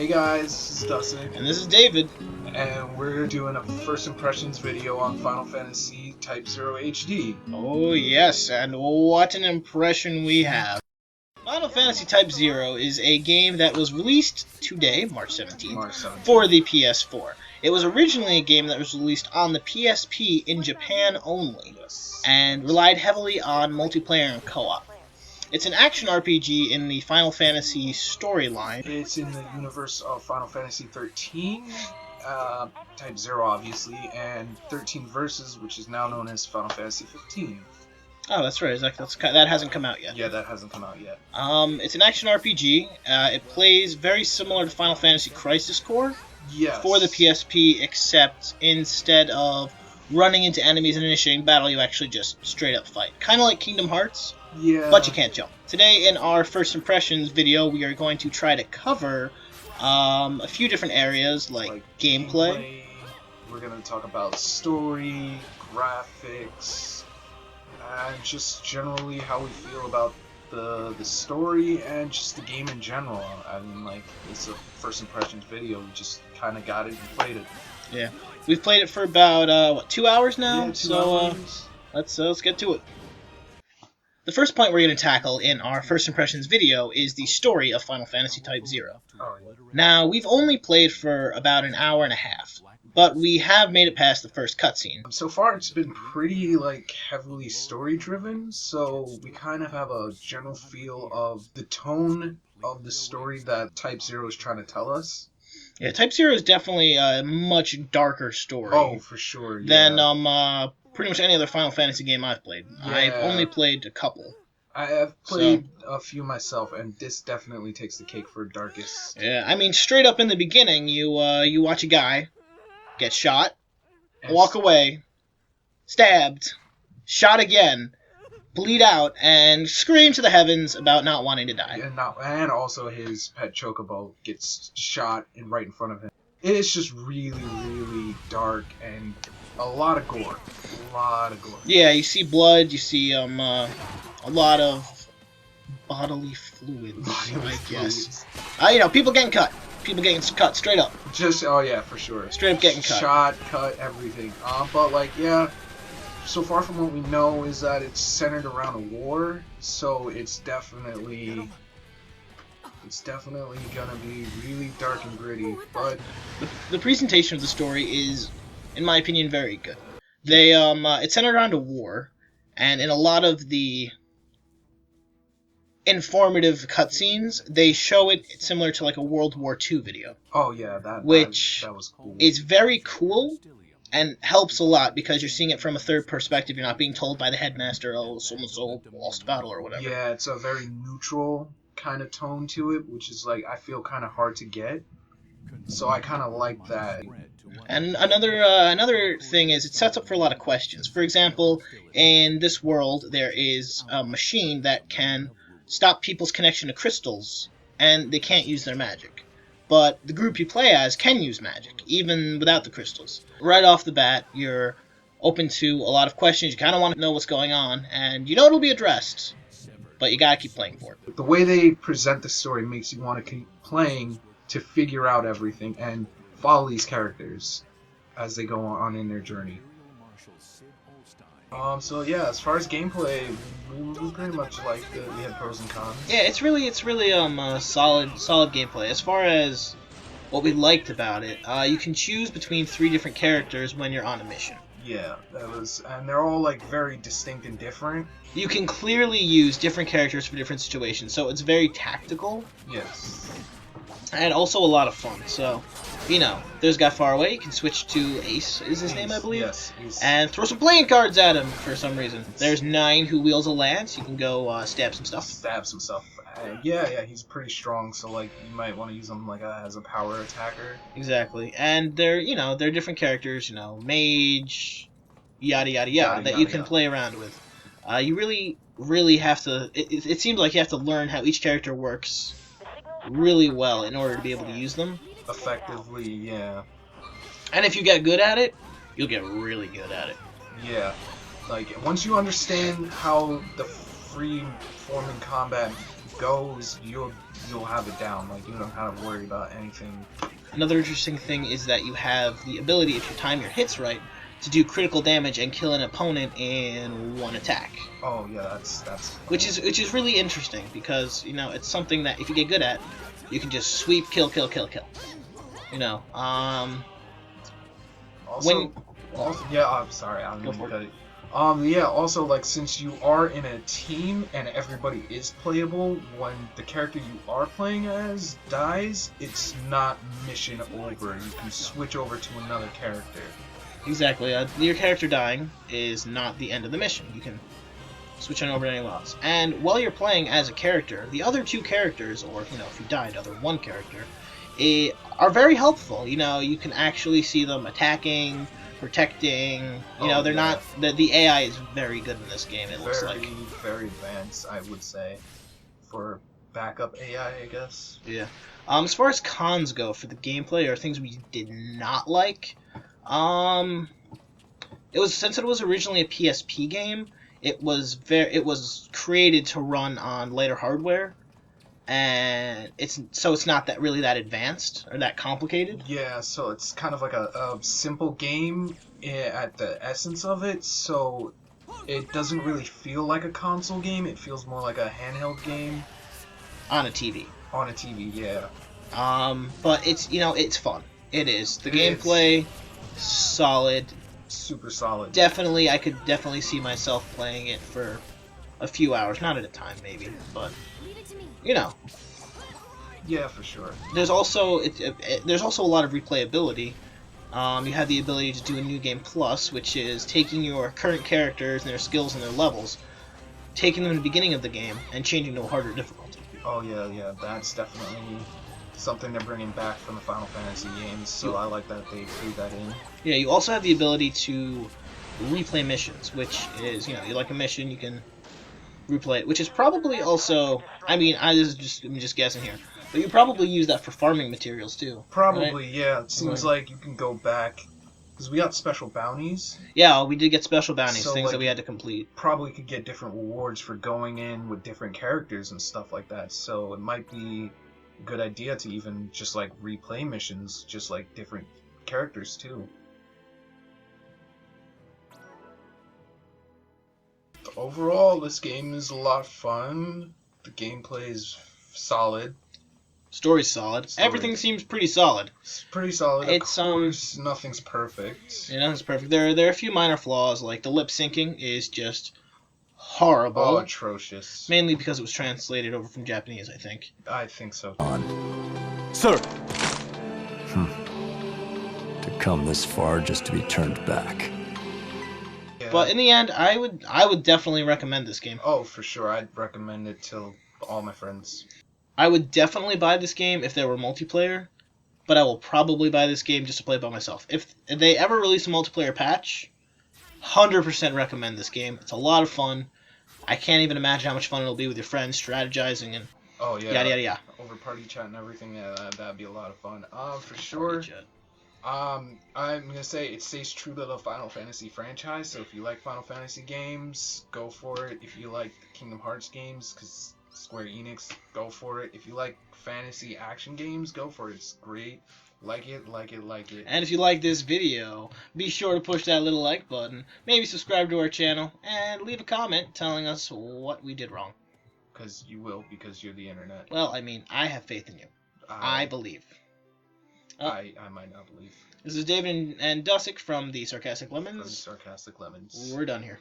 Hey guys, this is Dussek, And this is David. and we're doing a first impressions video on Final Fantasy Type 0 HD. Oh yes, and what an impression we have. Final Fantasy Type 0 is a game that was released today, March 17th, for the PS4. It was originally a game that was released on the PSP in Japan only, and relied heavily on multiplayer and co-op. It's an action RPG in the Final Fantasy storyline. It's in the universe of Final Fantasy 13, Type 0 obviously, and 13 Verses, which is now known as Final Fantasy 15. Oh, that's right. That hasn't come out yet. Yeah, that hasn't come out yet. It's an action RPG. It plays very similar to Final Fantasy Crisis Core for the PSP, except instead of running into enemies and initiating battle, you actually just straight up fight. Kind of like Kingdom Hearts, but you can't jump. Today, in our first impressions video, we are going to try to cover a few different areas like gameplay. We're going to talk about story, graphics, and just generally how we feel about the story and just the game in general. I mean, like, it's a first impressions video. We just kind of got it and played it. Yeah, we've played it for about 2 hours now. Yeah, 2 hours. Let's get to it. The first point we're going to tackle in our first impressions video is the story of Final Fantasy Type 0. Oh, yeah. Now, we've only played for about an hour and a half, but we have made it past the first cutscene. So far, it's been pretty, heavily story-driven, so we kind of have a general feel of the tone of the story that Type 0 is trying to tell us. Yeah, Type 0 is definitely a much darker story. Oh, for sure, yeah. Than pretty much any other Final Fantasy game I've played. Yeah. I've only played a couple. I have played a few myself, and this definitely takes the cake for darkest. Yeah, I mean, straight up in the beginning, you watch a guy get shot, walk away, stabbed, shot again, bleed out, and scream to the heavens about not wanting to die. And also his pet chocobo gets shot right in front of him. It is just really, really dark and a lot of gore. Yeah, you see blood, you see a lot of bodily fluids, I guess. People getting cut. People getting cut straight up. Oh yeah, for sure. Straight up getting cut. Shot, cut, everything. But yeah, so far from what we know is that it's centered around a war, so it's definitely gonna be really dark and gritty. But the presentation of the story is, in my opinion, very good. It's centered around a war, and in a lot of the informative cutscenes, they show it similar to like a World War II video. Oh yeah, that was cool. Is very cool and helps a lot because you're seeing it from a third perspective. You're not being told by the headmaster, oh, so lost battle or whatever. Yeah, it's a very neutral kind of tone to it, which is I feel kind of hard to get. So I kind of like that. And another thing is it sets up for a lot of questions. For example, in this world, there is a machine that can stop people's connection to crystals, and they can't use their magic. But the group you play as can use magic, even without the crystals. Right off the bat, you're open to a lot of questions. You kind of want to know what's going on, and you know it'll be addressed, but you gotta keep playing for it. The way they present the story makes you want to keep playing to figure out everything and follow these characters as they go on in their journey. So yeah, as far as gameplay, we pretty much like it. We had pros and cons. Yeah, it's really solid gameplay. As far as what we liked about it, you can choose between 3 different characters when you're on a mission. Yeah, and they're all very distinct and different. You can clearly use different characters for different situations, so it's very tactical. Yes. And also a lot of fun. So, there's a guy far away. You can switch to Ace, is his name, I believe? Yes, Ace. And throw some playing cards at him for some reason. There's 9 who wields a lance. You can go stab some stuff. Yeah, he's pretty strong, so you might want to use him as a power attacker. Exactly. And they're different characters, mage, yada yada yada, that you can play around with. You really have to. It seems like you have to learn how each character works really well in order to be able to use them effectively. Yeah. And if you get good at it, you'll get really good at it. Yeah. Once you understand how the free forming combat goes, you'll have it down. Like, you don't have to worry about anything. Another interesting thing is that you have the ability, if you time your hits right, to do critical damage and kill an opponent in one attack. Oh yeah, that's which is really interesting because it's something that if you get good at, you can just sweep, kill. Also, when yeah, I'm sorry, I don't go mean to for cut it. it. Yeah, also, like, since you are in a team and everybody is playable, when the character you are playing as dies, it's not mission over. You can switch over to another character. Exactly. Your character dying is not the end of the mission. You can switch on over to anyone else. And while you're playing as a character, the other two characters, or if you died, other one character, are very helpful. You can actually see them attacking, protecting. They're not the AI is very good in this game. It looks like very advanced, I would say, for backup AI, I guess. Yeah. As far as cons go for the gameplay or things we did not like, since it was originally a PSP game, it was created to run on later hardware, and it's not that advanced or that complicated. Yeah, so it's kind of like a simple game at the essence of it, so it doesn't really feel like a console game. It feels more like a handheld game On a TV. on a TV. Yeah. But it's fun. It is. The It gameplay solid. Super solid. I could definitely see myself playing it for a few hours, not at a time maybe, but Yeah, for sure. there's also there's also a lot of replayability. You have the ability to do a new game plus, which is taking your current characters and their skills and their levels, taking them to the beginning of the game and changing to a harder difficulty. Oh yeah, that's definitely something they're bringing back from the Final Fantasy games. So I like that they threw that in. Yeah, you also have the ability to replay missions, which is you like a mission, you can replay it, which is probably also I'm just guessing here, but you probably use that for farming materials too. Probably, right? yeah. It seems like you can go back because we got special bounties. Yeah, we did get special bounties, So, things like, that we had to complete. Probably could get different rewards for going in with different characters and stuff like that. So it might be a good idea to even just like replay missions, just like different characters too. Overall, this game is a lot of fun. The gameplay is solid. Story's solid. Everything seems pretty solid. It's pretty solid. It's of course, nothing's perfect. Nothing's perfect. There are a few minor flaws, like the lip syncing is just horrible. Oh, atrocious. Mainly because it was translated over from Japanese, I think. I think so. Sir! To come this far just to be turned back. Yeah. But in the end, I would definitely recommend this game. Oh, for sure. I'd recommend it to all my friends. I would definitely buy this game if there were multiplayer, but I will probably buy this game just to play it by myself. If they ever release a multiplayer patch, 100% recommend this game. It's a lot of fun. I can't even imagine how much fun it'll be with your friends, strategizing and yada. Over party chat and everything, yeah, that'd be a lot of fun. For sure. I'm gonna say it stays true to the Final Fantasy franchise. So if you like Final Fantasy games, go for it. If you like Kingdom Hearts games, because Square Enix, go for it. If you like fantasy action games, go for it. It's great. Like it. And if you like this video, be sure to push that little like button, maybe subscribe to our channel, and leave a comment telling us what we did wrong. Because you will, because you're the internet. Well, I mean, I have faith in you. I believe. I might not believe. This is David and Dussek from the Sarcastic Lemons. From the Sarcastic Lemons. We're done here.